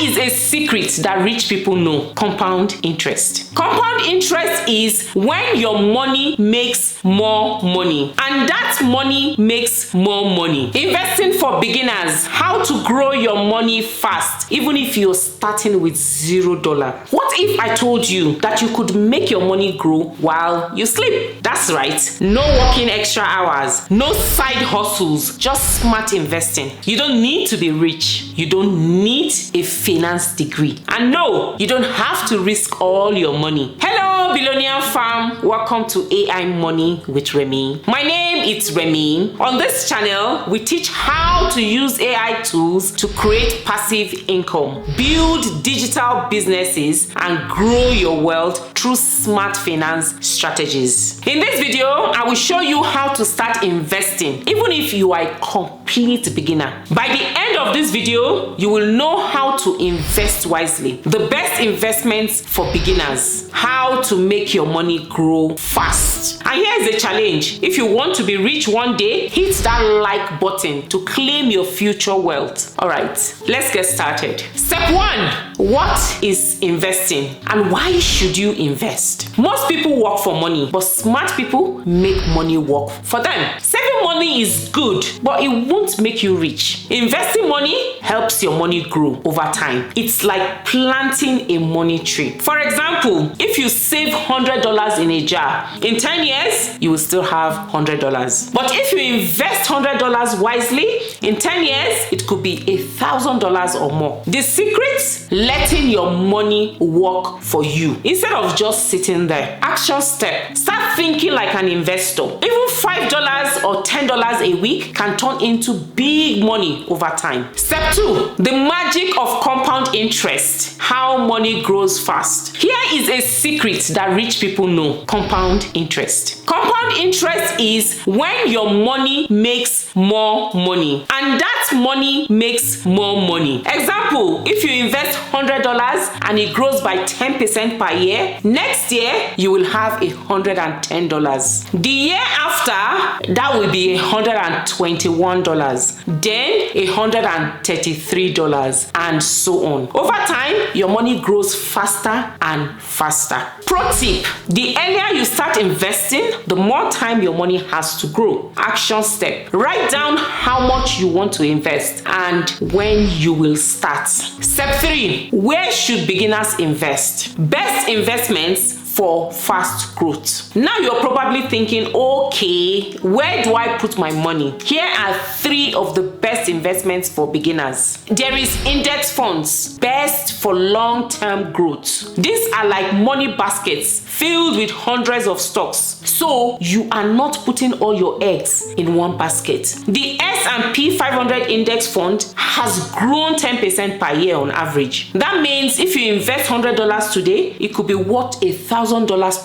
is a secret that rich people know: compound interest. Compound interest is when your money makes more money, and that money makes more money. Investing for beginners: how to grow your money fast even if you're starting with $0. What if I told you that you could make your money grow while you sleep? That's right, no working extra hours, no side hustles, just smart investing. You don't need to be rich, you don't need a finance degree, and no, you don't have to risk all your money. Hello billionaire fam, welcome to AI Money with Remy. My name is Remy. On this channel we teach how to use AI tools to create passive income, build digital businesses, and grow your wealth through smart finance strategies. In this video I will show you how to start investing even if you are a complete beginner. By the end of this video you will know how to invest wisely, the best investments for beginners, how to make your money grow fast. And here is a challenge: if you want to be rich one day, hit that like button to claim your future wealth. Alright, let's get started. Step 1. What is investing and why should you invest? Most people work for money, but smart people make money work for them. Saving money is good, but it won't make you rich. Investing money helps your money grow over time. It's like planting a money tree. For example, if you save $100 in a jar, in 10 years you will still have $100. But if you invest $100 wisely, in 10 years it could be $1,000 or more. The secret: letting your money work for you instead of just sitting there. Action step: start thinking like an investor. Even $5 or $10 a week can turn into big money over time. Step 2. The magic of compound interest: how money grows fast. Here is a secret that rich people know: compound interest. Compound interest is when your money makes more money, and that money makes more money. Example: if you invest $100 and it grows by 10% per year, next year you will have $110. The year after, that will be $121, then $133, and so on. Over time, your money grows faster and faster. Pro tip: the earlier you start investing, the more time your money has to grow. Action step: write down how much you want to invest and when you will start. Step 3. Where should beginners invest? Best investments for fast growth. Now you're probably thinking, okay, where do I put my money? Here are 3 of the best investments for beginners. There is index funds, best for long-term growth. These are like money baskets filled with hundreds of stocks, so you are not putting all your eggs in one basket. The S&P 500 index fund has grown 10% per year on average. That means if you invest $100 today, it could be worth $1,000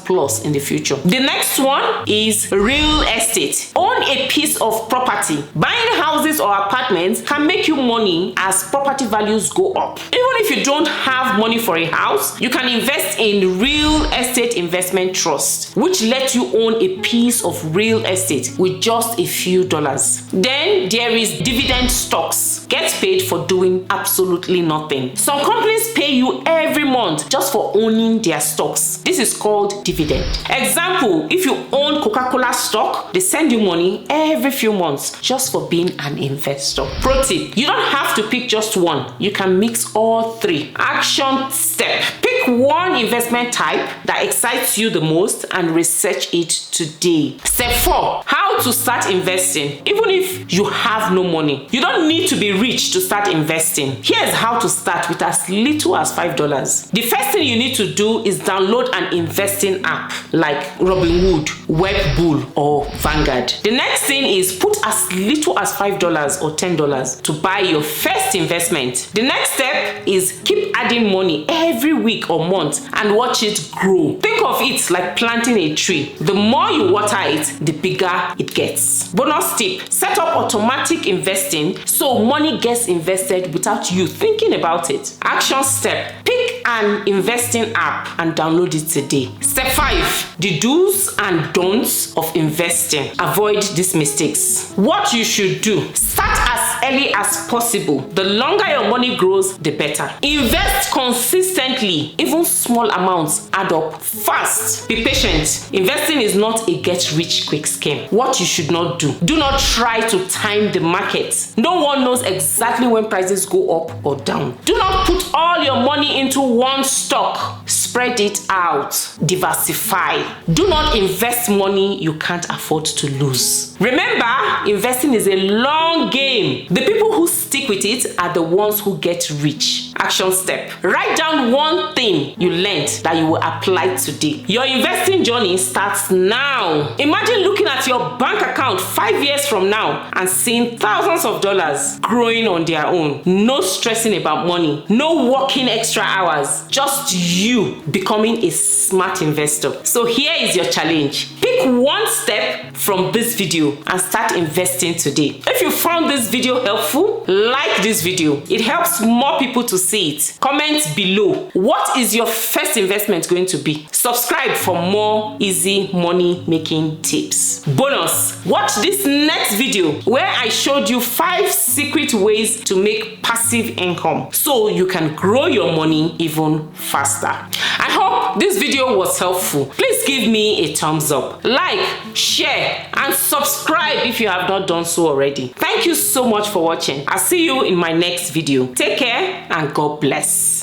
plus in the future. The next one is real estate. Own a piece of property. Buying houses or apartments can make you money as property values go up. Even if you don't have money for a house, you can invest in real estate investment trust, which lets you own a piece of real estate with just a few dollars. Then there is dividend stocks. Get paid for doing absolutely nothing. Some companies pay you every month just for owning their stocks. This is called dividend. Example: if you own Coca-Cola stock, they send you money every few months just for being an investor. Pro tip: you don't have to pick just one. You can mix all 3. Action step: pick one investment type that excites you the most and research it today. Step 4. How to start investing even if you have no money. You don't need to be rich to start investing. Here's how to start with as little as $5. The first thing you need to do is download an investing app like Robinhood, Webbull, or Vanguard. The next thing is put as little as $5 or $10 to buy your first investment. The next step is keep adding money every week or month and watch it grow. Think of it like planting a tree. The more you water it, the bigger it gets. Bonus tip: set up automatic investing so money gets invested without you thinking about it. Action step: pick an investing app and download it today. Step 5. The do's and don'ts of investing. Avoid these mistakes. What you should do: start as early as possible. The longer your money grows, the better. Invest consistently. Even small amounts add up fast. Be patient. Investing is not a get-rich-quick scheme. What you should not do. Do not try to time the market. No one knows exactly when prices go up or down. Do not put all your money into one stock. Spread it out. Diversify. Do not invest money you can't afford to lose. Remember, investing is a long game. The people who stick with it are the ones who get rich. Action step. Write down one thing you learned that you will apply today. Your investing journey starts now. Imagine looking at your bank account 5 years from now and seeing thousands of dollars growing on their own. No stressing about money. No working extra hours. Just you becoming a smart investor. So here is your challenge. Pick one step from this video and start investing today. If you found this video helpful, like this video. It helps more people to see it. Comment below. What is your first investment going to be? Subscribe for more easy money making tips. Bonus, watch this next video where I showed you 5 secret ways to make passive income so you can grow your money even faster. I hope this video was helpful. Please give me a thumbs up, like, share, and subscribe if you have not done so already. Thank you so much for watching. I'll see you in my next video. Take care and God bless.